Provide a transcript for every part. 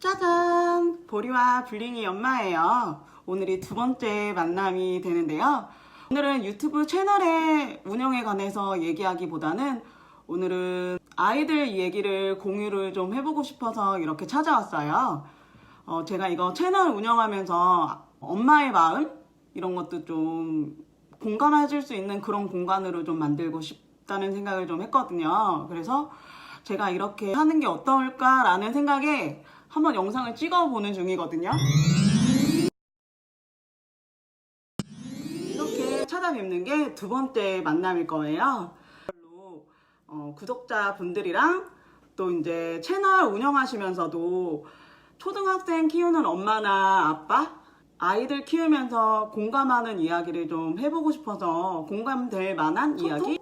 짜잔! 보리와 블링이 엄마예요. 오늘이 두 번째 만남이 되는데요. 오늘은 유튜브 채널의 운영에 관해서 얘기하기보다는 오늘은 아이들 얘기를 공유를 좀 해보고 싶어서 이렇게 찾아왔어요. 제가 이거 채널 운영하면서 엄마의 마음? 이런 것도 좀 공감해줄 수 있는 그런 공간으로 좀 만들고 싶다는 생각을 좀 했거든요. 그래서 제가 이렇게 하는 게 어떨까라는 생각에 한번 영상을 찍어보는 중이거든요. 이렇게 찾아뵙는 게 두 번째 만남일 거예요. 구독자분들이랑 또 이제 채널 운영하시면서도 초등학생 키우는 엄마나 아빠, 아이들 키우면서 공감하는 이야기를 좀 해보고 싶어서 공감될 만한 이야기?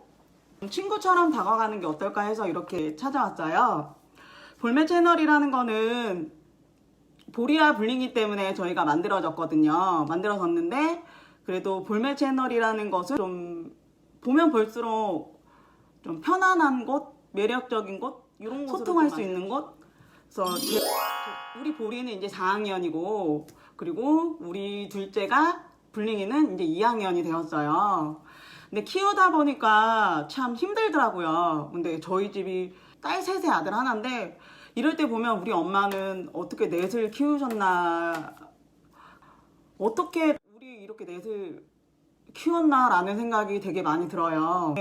친구처럼 다가가는 게 어떨까 해서 이렇게 찾아왔어요. 볼매 채널이라는 거는 보리와 블링이 때문에 저희가 만들어졌는데 그래도 볼매 채널이라는 것은 좀 보면 볼수록 좀 편안한 곳, 매력적인 곳, 이런 곳으로 소통할 수 있는 곳. 그래서 우리 보리는 이제 4학년이고 그리고 우리 둘째가 블링이는 이제 2학년이 되었어요. 근데 키우다 보니까 참 힘들더라고요. 근데 저희 집이 딸 셋의 아들 하나인데 이럴 때 보면 우리 엄마는 어떻게 넷을 키우셨나, 어떻게 우리 이렇게 넷을 키웠나 라는 생각이 되게 많이 들어요.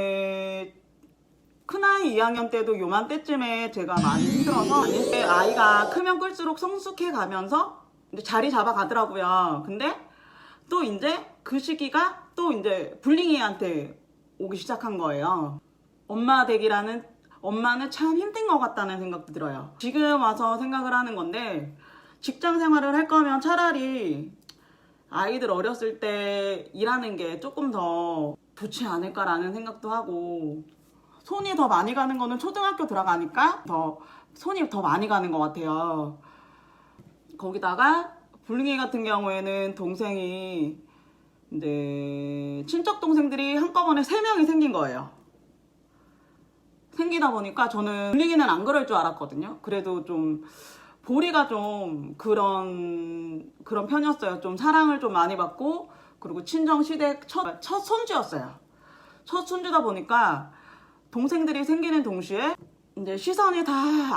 큰아이 2학년 때도 요맘때쯤에 제가 많이 힘들어서 아이가 크면 클수록 성숙해 가면서 이제 자리 잡아 가더라고요. 근데 또 이제 그 시기가 또 이제 블링이한테 오기 시작한 거예요. 엄마 되기라는, 엄마는 참 힘든 것 같다는 생각도 들어요. 지금 와서 생각을 하는 건데 직장 생활을 할 거면 차라리 아이들 어렸을 때 일하는 게 조금 더 좋지 않을까라는 생각도 하고, 손이 더 많이 가는 거는 초등학교 들어가니까 손이 더 많이 가는 것 같아요. 거기다가 블링이 같은 경우에는 동생이 이제 친척 동생들이 한꺼번에 3명이 생긴 거예요. 생기다 보니까 저는 블링이는 안 그럴 줄 알았거든요. 그래도 좀 보리가 좀 그런 편이었어요. 좀 사랑을 좀 많이 받고, 그리고 친정 시댁 첫 손주였어요. 첫 손주다 보니까 동생들이 생기는 동시에 이제 시선이 다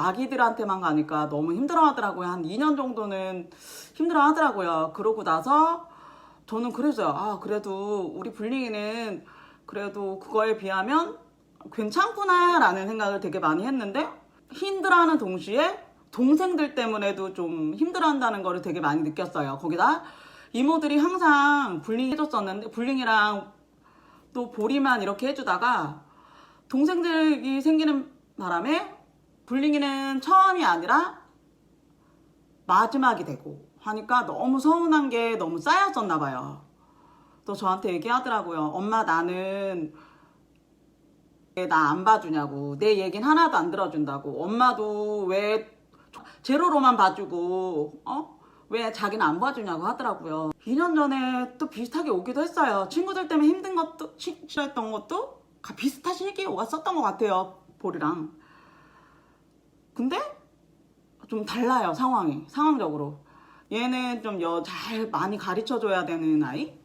아기들한테만 가니까 너무 힘들어 하더라고요. 한 2년 정도는 힘들어 하더라고요. 그러고 나서 저는 그랬어요. 아, 그래도 우리 블링이는 그래도 그거에 비하면 괜찮구나 라는 생각을 되게 많이 했는데, 힘들어하는 동시에 동생들 때문에도 좀 힘들어한다는 거를 되게 많이 느꼈어요. 거기다 이모들이 항상 블링 해줬었는데, 블링이랑 또 보리만 이렇게 해주다가 동생들이 생기는 바람에 블링이는 처음이 아니라 마지막이 되고 하니까 너무 서운한 게 너무 쌓였었나 봐요. 또 저한테 얘기하더라고요. 엄마, 나는 나 안 봐주냐고, 내 얘기는 하나도 안 들어준다고, 엄마도 왜 제로로만 봐주고 왜 자기는 안 봐주냐고 하더라고요. 2년 전에 또 비슷하게 오기도 했어요. 친구들 때문에 힘든 것도, 싫어했던 것도 비슷한 시기에 왔었던 것 같아요, 보리랑. 근데 좀 달라요, 상황적으로. 얘는 좀 잘 많이 가르쳐줘야 되는 아이?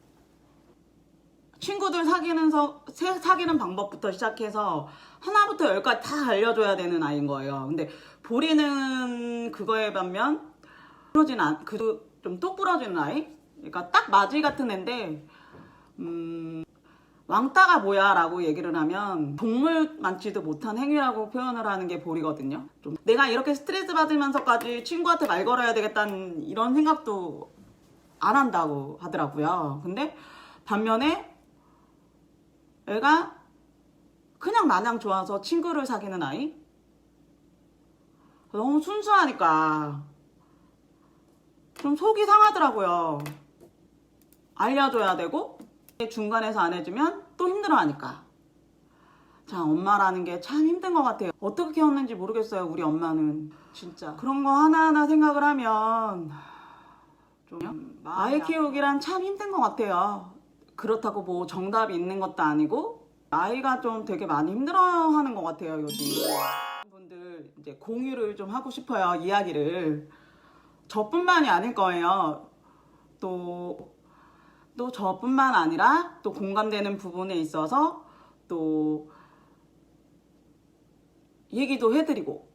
친구들 사귀는 방법부터 시작해서 하나부터 열까지 다 알려줘야 되는 아이인 거예요. 근데 보리는 그거에 반면 좀 똑부러지는 아이? 그러니까 딱 마지 같은 애인데, 왕따가 뭐야 라고 얘기를 하면 동물 많지도 못한 행위라고 표현을 하는 게 보리거든요. 좀 내가 이렇게 스트레스 받으면서까지 친구한테 말 걸어야 되겠다는 이런 생각도 안 한다고 하더라고요. 근데 반면에 애가 그냥 마냥 좋아서 친구를 사귀는 아이? 너무 순수하니까 좀 속이 상하더라고요. 알려줘야 되고 중간에서 안 해주면 또 힘들어하니까. 자, 엄마라는 게 참 힘든 것 같아요. 어떻게 키웠는지 모르겠어요, 우리 엄마는. 진짜 그런 거 하나하나 생각을 하면 좀 아이 키우기란 참 힘든 것 같아요. 그렇다고 뭐 정답이 있는 것도 아니고, 아이가 좀 되게 많이 힘들어하는 것 같아요, 요즘. 분들 이제 공유를 좀 하고 싶어요, 이야기를. 저뿐만이 아닐 거예요. 또 저뿐만 아니라 또 공감되는 부분에 있어서 또 얘기도 해드리고,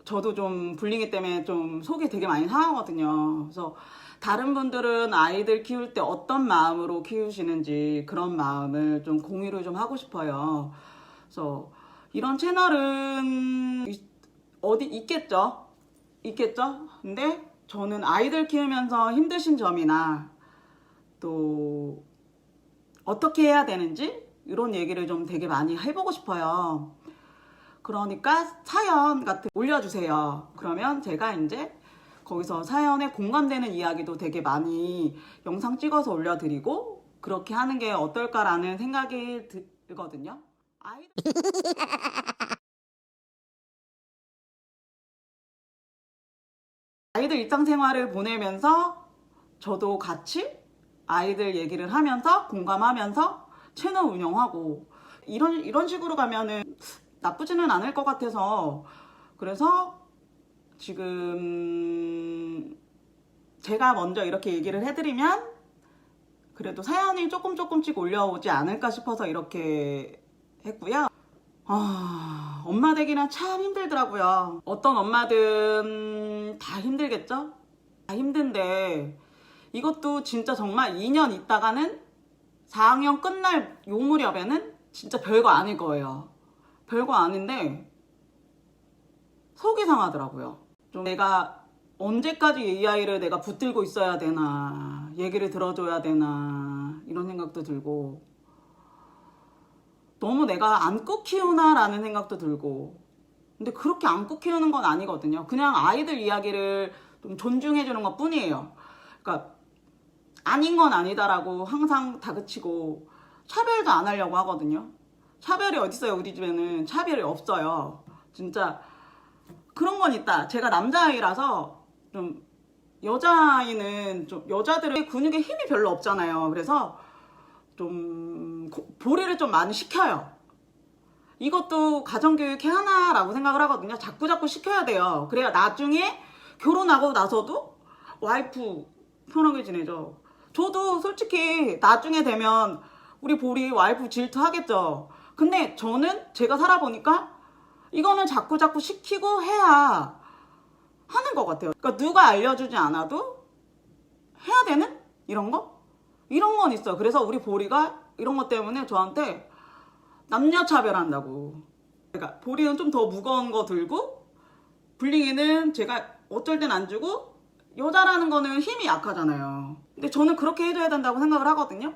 저도 좀 불링이 때문에 좀 속이 되게 많이 상하거든요. 그래서 다른 분들은 아이들 키울 때 어떤 마음으로 키우시는지 그런 마음을 좀 공유를 좀 하고 싶어요. 그래서 이런 채널은 어디 있겠죠? 근데 저는 아이들 키우면서 힘드신 점이나 또 어떻게 해야 되는지 이런 얘기를 좀 되게 많이 해보고 싶어요. 그러니까 사연 같은 거 올려주세요. 그러면 제가 이제 거기서 사연에 공감되는 이야기도 되게 많이 영상 찍어서 올려드리고 그렇게 하는 게 어떨까라는 생각이 들거든요. 아이들 일상생활을 보내면서 저도 같이 아이들 얘기를 하면서 공감하면서 채널 운영하고 이런 식으로 가면은 나쁘지는 않을 것 같아서, 그래서 지금 제가 먼저 이렇게 얘기를 해드리면 그래도 사연이 조금씩 올려오지 않을까 싶어서 이렇게 했고요. 엄마 되기는 참 힘들더라고요. 어떤 엄마든 다 힘들겠죠? 다 힘든데 이것도 진짜 정말 2년 있다가는 4학년 끝날 요 무렵에는 진짜 별거 아닐 거예요. 별거 아닌데 속이 상하더라고요. 좀 내가 언제까지 이 아이를 내가 붙들고 있어야 되나, 얘기를 들어줘야 되나 이런 생각도 들고, 너무 내가 안고 키우나 라는 생각도 들고. 근데 그렇게 안고 키우는 건 아니거든요. 그냥 아이들 이야기를 좀 존중해 주는 것 뿐이에요. 그러니까 아닌 건 아니다라고 항상 다그치고 차별도 안 하려고 하거든요. 차별이 어딨어요. 우리 집에는 차별이 없어요. 진짜 그런 건 있다. 제가 남자아이라서 좀, 여자아이는 좀 여자들의 근육에 힘이 별로 없잖아요. 그래서 좀 보리를 좀 많이 시켜요. 이것도 가정교육의 하나라고 생각을 하거든요. 자꾸 시켜야 돼요. 그래야 나중에 결혼하고 나서도 와이프 편하게 지내죠. 저도 솔직히 나중에 되면 우리 보리 와이프 질투하겠죠. 근데 저는 제가 살아보니까 이거는 자꾸 시키고 해야 하는 것 같아요. 그러니까 누가 알려주지 않아도 해야 되는 이런 건 있어요. 그래서 우리 보리가 이런 것 때문에 저한테 남녀 차별한다고. 그러니까 보리는 좀 더 무거운 거 들고 불링이는 제가 어쩔 땐 안 주고, 여자라는 거는 힘이 약하잖아요. 근데 저는 그렇게 해줘야 된다고 생각을 하거든요.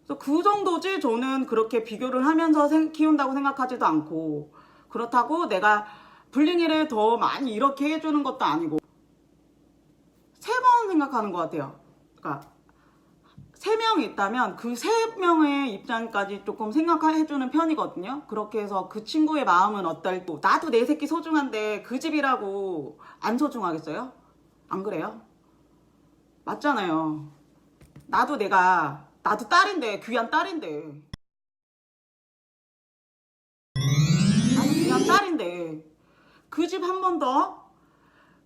그래서 그 정도지, 저는 그렇게 비교를 하면서 키운다고 생각하지도 않고, 그렇다고 내가 불링이를 더 많이 이렇게 해주는 것도 아니고, 3번 생각하는 것 같아요. 그러니까 3명이 있다면 그 3명의 입장까지 조금 생각해주는 편이거든요. 그렇게 해서 그 친구의 마음은 어떨고, 나도 내 새끼 소중한데 그 집이라고 안 소중하겠어요? 안 그래요? 맞잖아요. 나도 딸인데, 귀한 딸인데. 나도 귀한 딸인데. 그 집 한 번 더,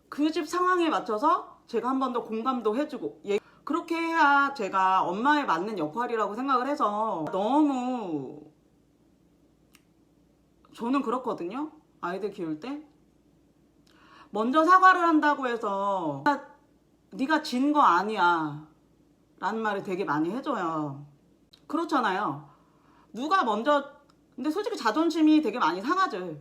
그 집 상황에 맞춰서 제가 한 번 더 공감도 해주고, 그렇게 해야 제가 엄마에 맞는 역할이라고 생각을 해서, 너무 저는 그렇거든요. 아이들 키울 때 먼저 사과를 한다고 해서 네가 진 거 아니야 라는 말을 되게 많이 해줘요. 그렇잖아요. 누가 먼저, 근데 솔직히 자존심이 되게 많이 상하죠.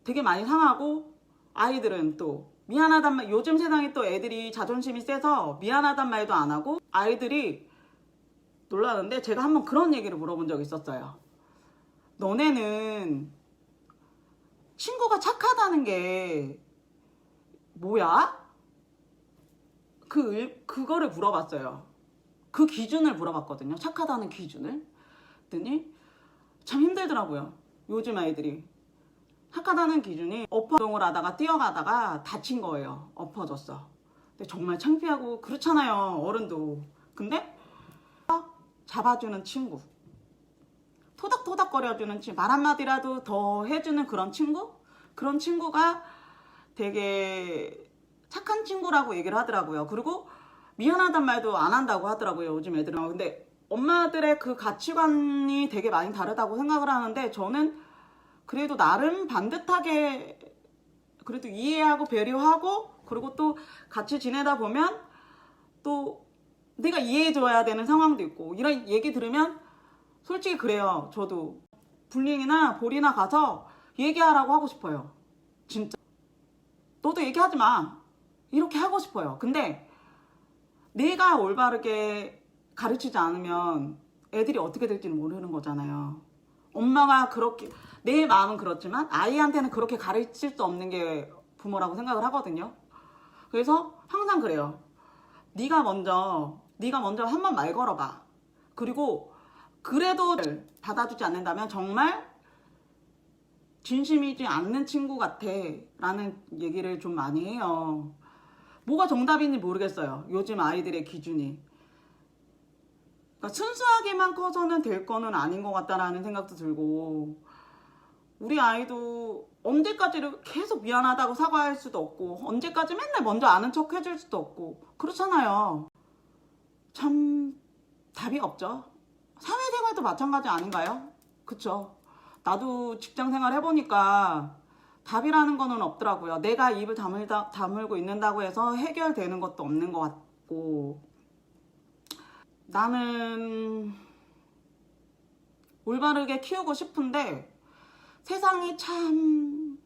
되게 많이 상하고, 아이들은 또 미안하단 말, 요즘 세상에 또 애들이 자존심이 세서 미안하단 말도 안 하고, 아이들이 놀라는데, 제가 한번 그런 얘기를 물어본 적이 있었어요. 너네는 친구가 착하다는 게 뭐야? 그거를 물어봤어요. 그 기준을 물어봤거든요. 착하다는 기준을. 그랬더니 참 힘들더라고요. 요즘 아이들이. 착하다는 기준이 엎어동을 하다가 뛰어가다가 다친 거예요. 엎어졌어. 근데 정말 창피하고 그렇잖아요. 어른도. 근데 잡아주는 친구, 토닥토닥거려주는 친구, 말 한마디라도 더 해주는 그런 친구? 그런 친구가 되게 착한 친구라고 얘기를 하더라고요. 그리고 미안하단 말도 안 한다고 하더라고요, 요즘 애들은. 근데 엄마들의 그 가치관이 되게 많이 다르다고 생각을 하는데, 저는 그래도 나름 반듯하게 그래도 이해하고 배려하고, 그리고 또 같이 지내다 보면 또 내가 이해해줘야 되는 상황도 있고, 이런 얘기 들으면 솔직히 그래요. 저도 불링이나 볼이나 가서 얘기하라고 하고 싶어요. 진짜 너도 얘기하지 마, 이렇게 하고 싶어요. 근데 내가 올바르게 가르치지 않으면 애들이 어떻게 될지는 모르는 거잖아요. 엄마가 그렇게, 내 마음은 그렇지만 아이한테는 그렇게 가르칠 수 없는 게 부모라고 생각을 하거든요. 그래서 항상 그래요. 네가 먼저 한번 말 걸어봐. 그리고 그래도 받아주지 않는다면 정말 진심이지 않는 친구 같아 라는 얘기를 좀 많이 해요. 뭐가 정답인지 모르겠어요, 요즘 아이들의 기준이. 그러니까 순수하게만 커서는 될 거는 아닌 것 같다라는 생각도 들고, 우리 아이도 언제까지 계속 미안하다고 사과할 수도 없고, 언제까지 맨날 먼저 아는 척 해줄 수도 없고, 그렇잖아요. 참 답이 없죠. 사회생활도 마찬가지 아닌가요? 그쵸? 나도 직장생활 해보니까 답이라는 거는 없더라고요. 내가 입을 다물고 있는다고 해서 해결되는 것도 없는 것 같고, 나는 올바르게 키우고 싶은데 세상이 참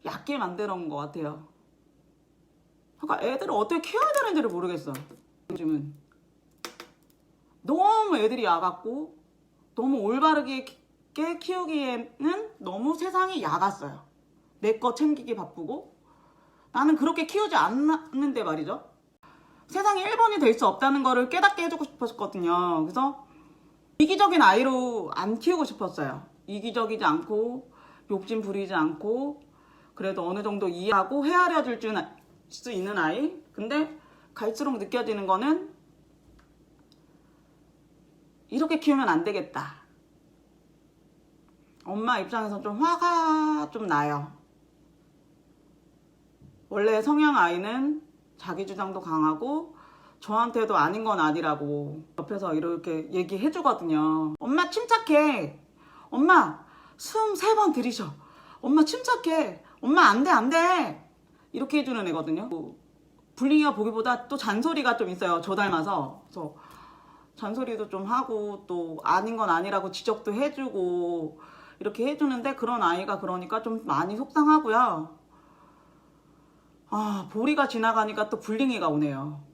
얕게 만들어 온 것 같아요. 그러니까 애들을 어떻게 키워야 되는지를 모르겠어. 요즘은 너무 애들이 야같고, 너무 올바르게 키우기에는 너무 세상이 야갔어요. 내 거 챙기기 바쁘고. 나는 그렇게 키우지 않는데 말이죠. 세상에 1번이 될 수 없다는 거를 깨닫게 해주고 싶었거든요. 그래서 이기적인 아이로 안 키우고 싶었어요. 이기적이지 않고 욕심 부리지 않고, 그래도 어느 정도 이해하고 헤아려 줄 수 있는 아이. 근데 갈수록 느껴지는 거는 이렇게 키우면 안 되겠다. 엄마 입장에서 좀 화가 좀 나요. 원래 성향 아이는 자기 주장도 강하고 저한테도 아닌 건 아니라고 옆에서 이렇게 얘기해 주거든요. 엄마 침착해. 엄마 숨 3번 들이셔. 엄마 침착해. 엄마 안 돼, 안 돼. 이렇게 해주는 애거든요. 불링이가 보기보다 또 잔소리가 좀 있어요, 저 닮아서. 그래서 잔소리도 좀 하고, 또 아닌 건 아니라고 지적도 해주고 이렇게 해주는데, 그런 아이가 그러니까 좀 많이 속상하고요. 아, 보리가 지나가니까 또 불링이가 오네요.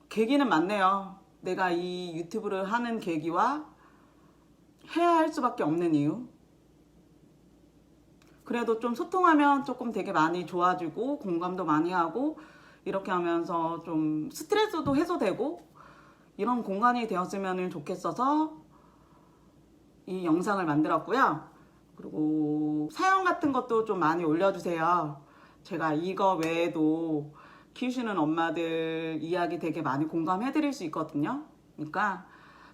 계기는 맞네요. 내가 이 유튜브를 하는 계기와 해야 할 수밖에 없는 이유. 그래도 좀 소통하면 조금 되게 많이 좋아지고 공감도 많이 하고, 이렇게 하면서 좀 스트레스도 해소되고 이런 공간이 되었으면 좋겠어서 이 영상을 만들었고요. 그리고 사연 같은 것도 좀 많이 올려주세요. 제가 이거 외에도 키우시는 엄마들 이야기 되게 많이 공감해드릴 수 있거든요. 그러니까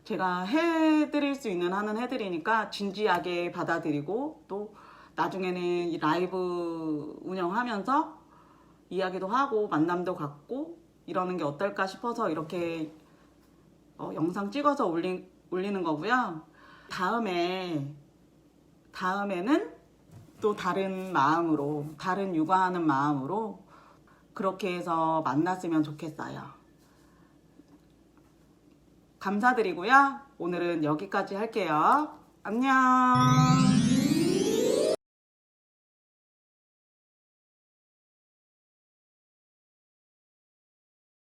제가 해드릴 수 있는 한은 해드리니까 진지하게 받아들이고, 또 나중에는 이 라이브 운영하면서 이야기도 하고 만남도 갖고 이러는 게 어떨까 싶어서 이렇게 영상 찍어서 올리는 거고요. 다음에는 또 다른 마음으로, 다른 육아하는 마음으로 그렇게 해서 만났으면 좋겠어요. 감사드리고요. 오늘은 여기까지 할게요. 안녕.